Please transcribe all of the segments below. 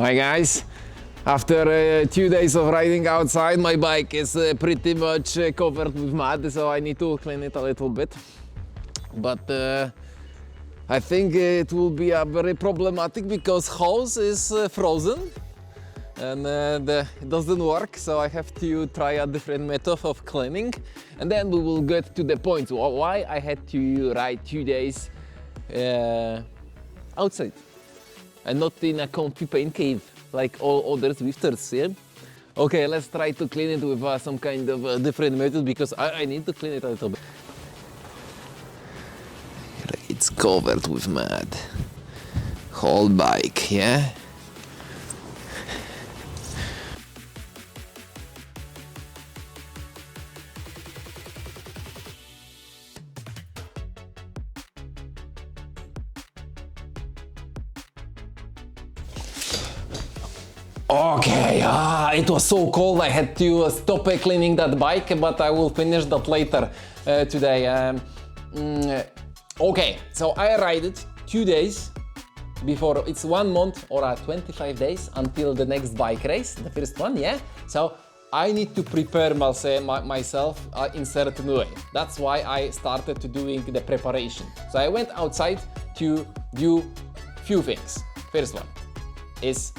Hi guys, after 2 days of riding outside, my bike is pretty much covered with mud, so I need to clean it a little bit. But I think it will be very problematic because hose is frozen and it doesn't work, so I have to try a different method of cleaning, and then we will get to the point why I had to ride 2 days outside and not in a comfy pain cave like all other Zwifters, yeah? Okay, let's try to clean it with some kind of different method because I need to clean it a little bit. It's covered with mud. Whole bike, yeah? Okay, it was so cold I had to stop cleaning that bike, but I will finish that later today. Okay, so I ride it 2 days before, it's 1 month or 25 days until the next bike race, the first one, yeah? So I need to prepare myself in certain way. That's why I started to doing the preparation. So I went outside to do few things. First one is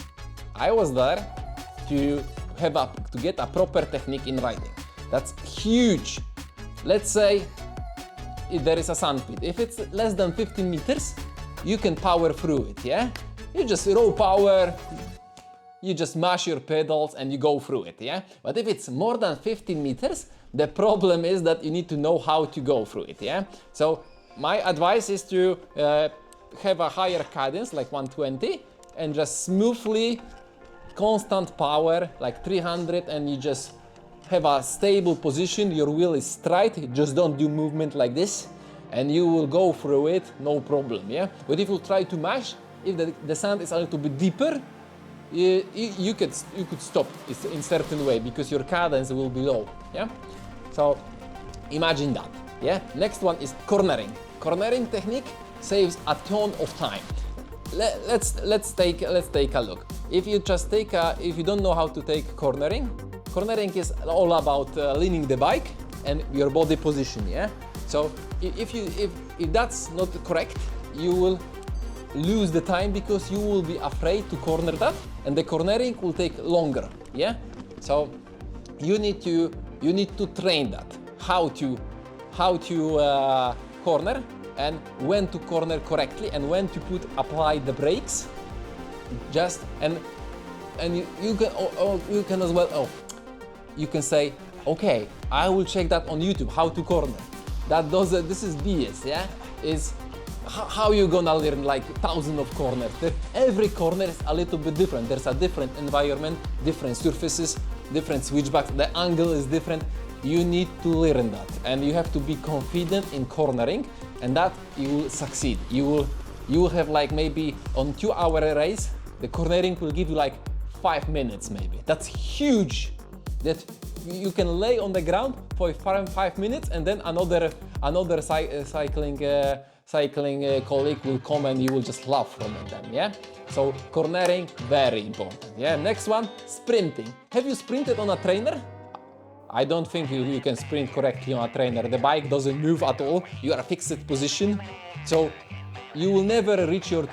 I was there to get a proper technique in riding. That's huge. Let's say if there is a sand pit. If it's less than 15 meters, you can power through it, yeah? You just raw power, you just mash your pedals and you go through it, yeah? But if it's more than 15 meters, the problem is that you need to know how to go through it, yeah? So my advice is to have a higher cadence, like 120, and just smoothly constant power like 300, and you just have a stable position, your wheel is straight, just don't do movement like this and you will go through it, no problem, yeah? But if you try to mash, if the sand is a little bit deeper, you could stop in certain way because your cadence will be low, yeah? So imagine that, yeah? Next one is cornering. Cornering technique saves a ton of time. Let's take a look. If you don't know how to take cornering is all about leaning the bike and your body position, yeah? So if that's not correct, you will lose the time because you will be afraid to corner that, and the cornering will take longer, yeah? So you need to train that, how to corner and when to corner correctly and when to apply the brakes. You can as well, you can say, okay, I will check that on YouTube, how to corner. This is BS, yeah? Is how you gonna learn like thousands of corners. Every corner is a little bit different. There's a different environment, different surfaces, different switchbacks. The angle is different. You need to learn that, and you have to be confident in cornering, and that you will succeed. You will have like maybe on 2-hour race, the cornering will give you like 5 minutes maybe. That's huge. That you can lay on the ground for 5 minutes, and then another cycling colleague will come and you will just laugh from them, yeah? So cornering, very important, yeah? Next one, sprinting. Have you sprinted on a trainer? I don't think you can sprint correctly on a trainer. The bike doesn't move at all. You are a fixed position, so you will never reach your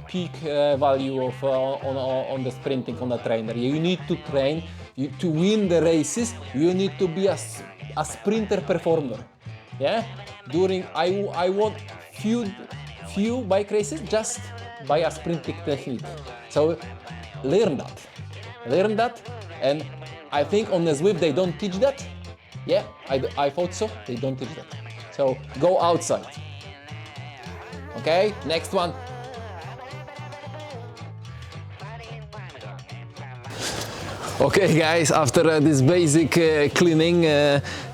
peak value of on the sprinting on the trainer. You need to train. To win the races, you need to be a sprinter performer. Yeah. I won few bike races just by a sprinting technique. So learn that, and I think on the Zwift they don't teach that. Yeah, I thought so. They don't teach that. So go outside. Okay, next one. Okay guys, after this basic cleaning,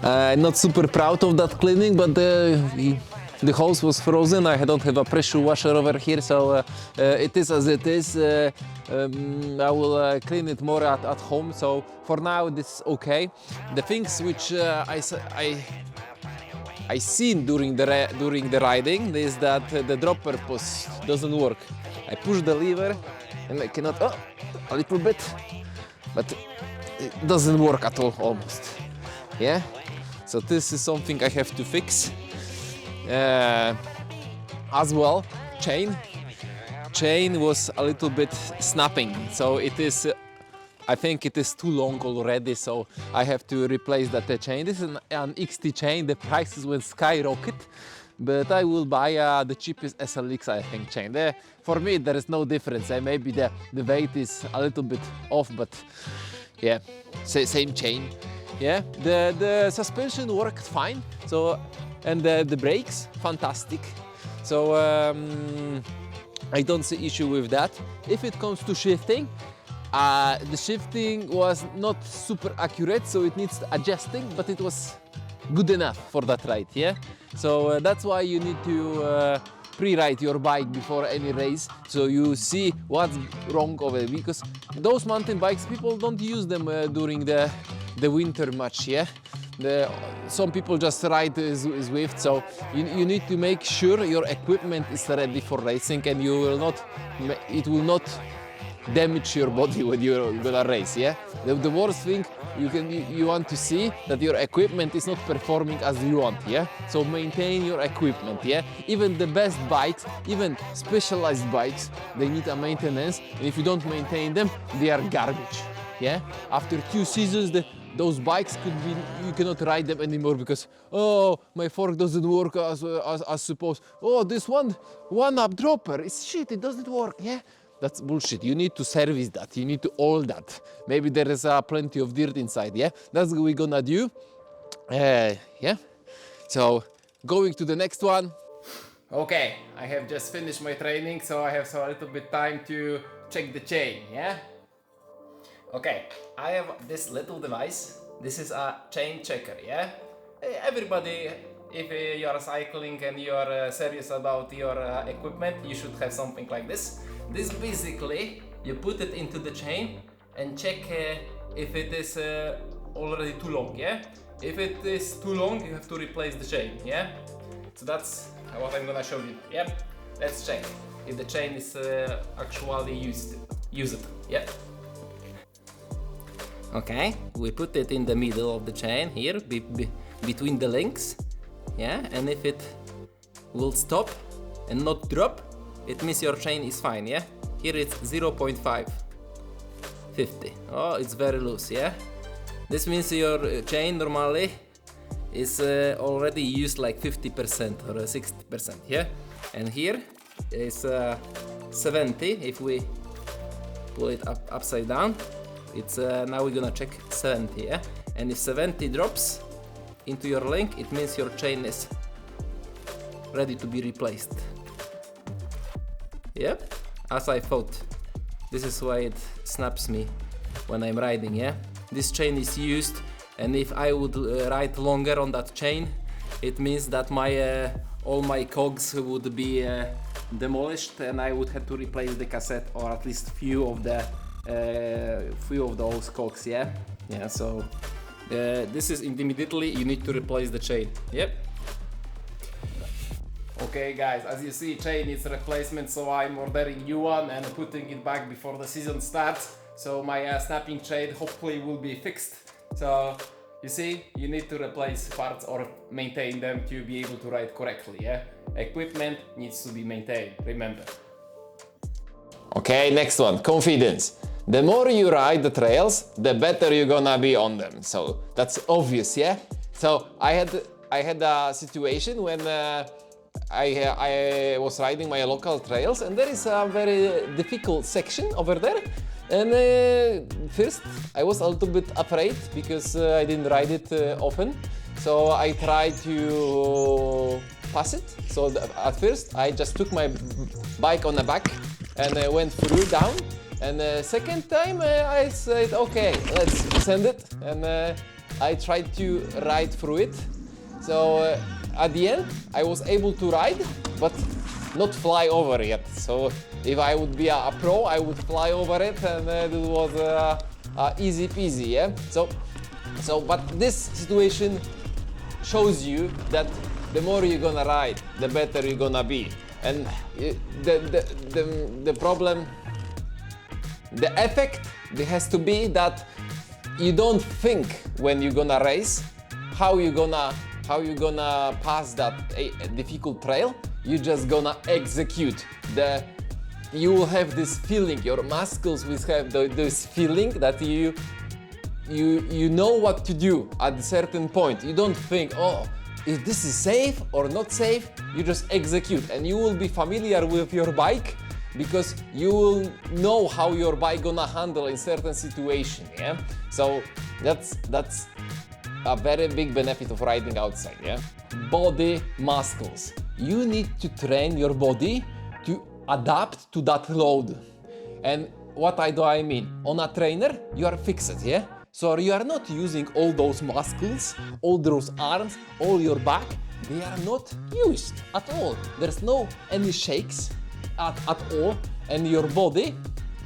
I'm not super proud of that cleaning, but the hose was frozen. I don't have a pressure washer over here, so it is as it is. I will clean it more at home, so for now this is okay. The things which I seen during the riding is that the dropper push doesn't work. I push the lever and I cannot, a little bit, but it doesn't work at all, almost. Yeah, so this is something I have to fix. As well, chain was a little bit snapping, so it is. I think it is too long already, so I have to replace that chain. This is an XT chain. The prices will skyrocket, but I will buy the cheapest SLX, I think, chain. For me, there is no difference. Maybe the weight is a little bit off, but yeah, same chain. Yeah, the suspension worked fine. So, and the brakes, fantastic. So I don't see issue with that. If it comes to shifting, the shifting was not super accurate, so it needs adjusting, but it was good enough for that ride, yeah? So that's why you need to pre-ride your bike before any race, so you see what's wrong over it, because those mountain bikes, people don't use them during the winter much, yeah? Some people just ride Zwift, so you need to make sure your equipment is ready for racing, and it will not damage your body when you're gonna race, yeah? The worst thing you want to see that your equipment is not performing as you want, yeah? So maintain your equipment, yeah? Even the best bikes, even specialized bikes, they need a maintenance, and if you don't maintain them, they are garbage, yeah? After 2 seasons, those bikes you cannot ride them anymore because, oh, my fork doesn't work as supposed. Oh, this one-up dropper is shit, it doesn't work, yeah? That's bullshit. You need to service that. You need to oil that. Maybe there is plenty of dirt inside, yeah? That's what we're gonna do. Yeah. So, going to the next one. Okay, I have just finished my training, so I have a little bit time to check the chain, yeah? Okay, I have this little device. This is a chain checker, yeah? Everybody, if you are cycling and you are serious about your equipment, you should have something like this. This basically, you put it into the chain and check if it is already too long, yeah? If it is too long, you have to replace the chain, yeah? So that's what I'm gonna show you, yeah? Let's check if the chain is actually used, yeah? Okay, we put it in the middle of the chain here, between the links, yeah? And if it will stop and not drop, it means your chain is fine, yeah? Here it's 0.550. Oh, it's very loose, yeah? This means your chain normally is already used like 50% or 60%, yeah? And here is 70. If we pull it upside down, it's now we're gonna check 70, yeah? And if 70 drops into your link, it means your chain is ready to be replaced. Yep, as I thought. This is why it snaps me when I'm riding, yeah? This chain is used, and if I would ride longer on that chain, it means that all my cogs would be demolished, and I would have to replace the cassette, or at least few of those cogs, yeah? Yeah, so this is immediately you need to replace the chain, yep. Okay guys, as you see, chain is replacement, so I'm ordering new one and putting it back before the season starts. So my snapping chain hopefully will be fixed. So you see, you need to replace parts or maintain them to be able to ride correctly, yeah? Equipment needs to be maintained, remember. Okay, next one, confidence. The more you ride the trails, the better you're gonna be on them. So that's obvious, yeah? So I had a situation when I was riding my local trails, and there is a very difficult section over there, and first I was a little bit afraid because I didn't ride it often, so I tried to pass it. So at first I just took my bike on the back and I went through down, and second time I said okay, let's send it, and I tried to ride through it. So at the end, I was able to ride, but not fly over yet. So if I would be a pro, I would fly over it, and it was easy peasy, yeah? So, but this situation shows you that the more you're gonna ride, the better you're gonna be. And the problem, the effect, there has to be that you don't think when you're gonna race how you're gonna pass that difficult trail. You're just gonna execute. You will have this feeling. Your muscles will have this feeling that you know what to do at a certain point. You don't think, oh, if this is safe or not safe. You just execute, and you will be familiar with your bike because you will know how your bike gonna handle in certain situation. Yeah, so that's a very big benefit of riding outside. Yeah, body muscles. You need to train your body to adapt to that load. And what do I mean? On a trainer, you are fixed. Yeah. So you are not using all those muscles, all those arms, all your back. They are not used at all. There's no any shakes at all, and your body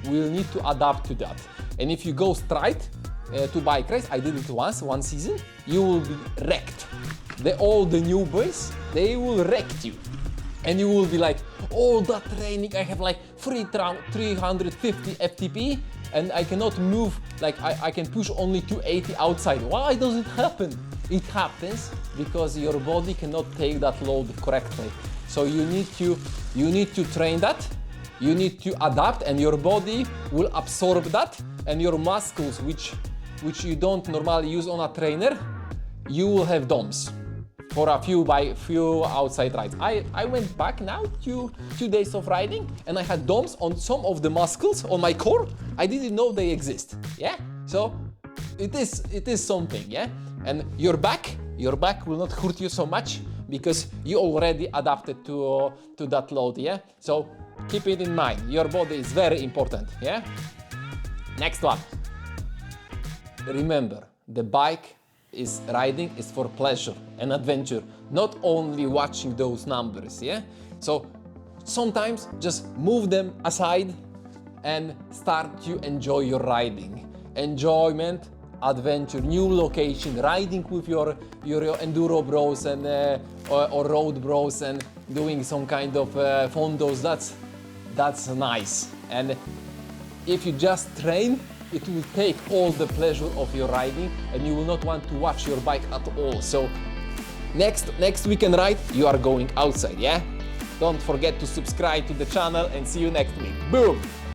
will need to adapt to that. And if you go straight to bike race, I did it once, one season, you will be wrecked. All the new boys, they will wreck you. And you will be like, all that training, I have like 350 FTP, and I cannot move, like I can push only 280 outside. Why does it happen? It happens because your body cannot take that load correctly. So you need to train that, you need to adapt, and your body will absorb that, and your muscles, which you don't normally use on a trainer, you will have DOMs for a few outside rides. I went back now to 2 days of riding, and I had DOMs on some of the muscles on my core. I didn't know they exist. Yeah, so it is something. Yeah, and your back will not hurt you so much because you already adapted to that load. Yeah, so keep it in mind. Your body is very important. Yeah. Next one. Remember, the bike riding is for pleasure and adventure, not only watching those numbers. Yeah, so sometimes just move them aside and start to enjoy your riding. Enjoyment, adventure, new location, riding with your enduro bros and or road bros and doing some kind of fondos. That's nice. And if you just train, it will take all the pleasure of your riding, and you will not want to watch your bike at all. So next weekend ride, you are going outside. Yeah, don't forget to subscribe to the channel, and see you next week. Boom.